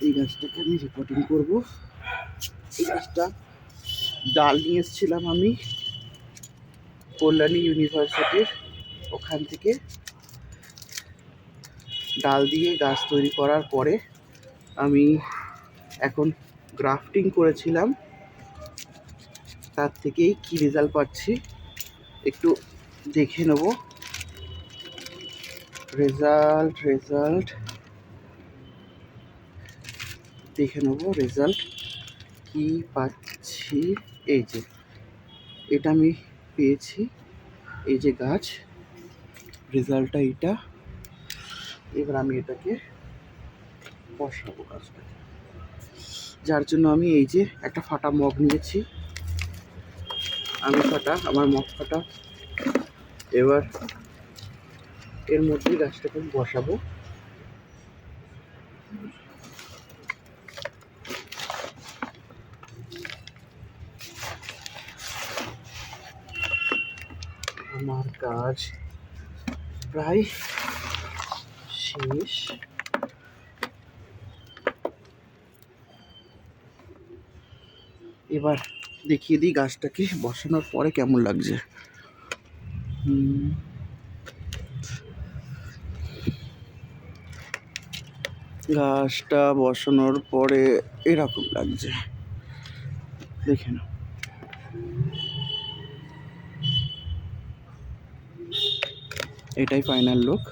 এই গাছটাকে আমি রিপোর্টিং করব। এই গাছটা ডাল নিয়ে এসেছিলাম আমি কল্যাণী ইউনিভার্সিটির, ওখান থেকে ডাল দিয়ে গাছ তৈরি করার পরে আমি এখন গ্রাফটিং করেছিলাম, তার থেকেই কি রেজাল্ট পাচ্ছি একটু দেখে নেব। রেজাল্ট দেখে নেব, রেজাল্ট কি পাচ্ছি। এই যে এটা আমি পেয়েছি, এই যে গাছ, রেজাল্টটা এটা। এবার আমি এটাকে বসাবো গাছটাকে, যার জন্য আমি এই যে একটা ফাটা মগ নিয়েছি, আমি ফাটা, আমার মগ ফাটা। এবার এর মধ্যে গাছটাকে বসাবো। আমার কাজ প্রায় শেষ। এবার দেখিয়ে দিই গাছটাকে বসানোর পরে কেমন লাগছে। গাছটা বসানোর পরে এরকম লাগছে, দেখে নাও। এটাই ফাইনাল লুক।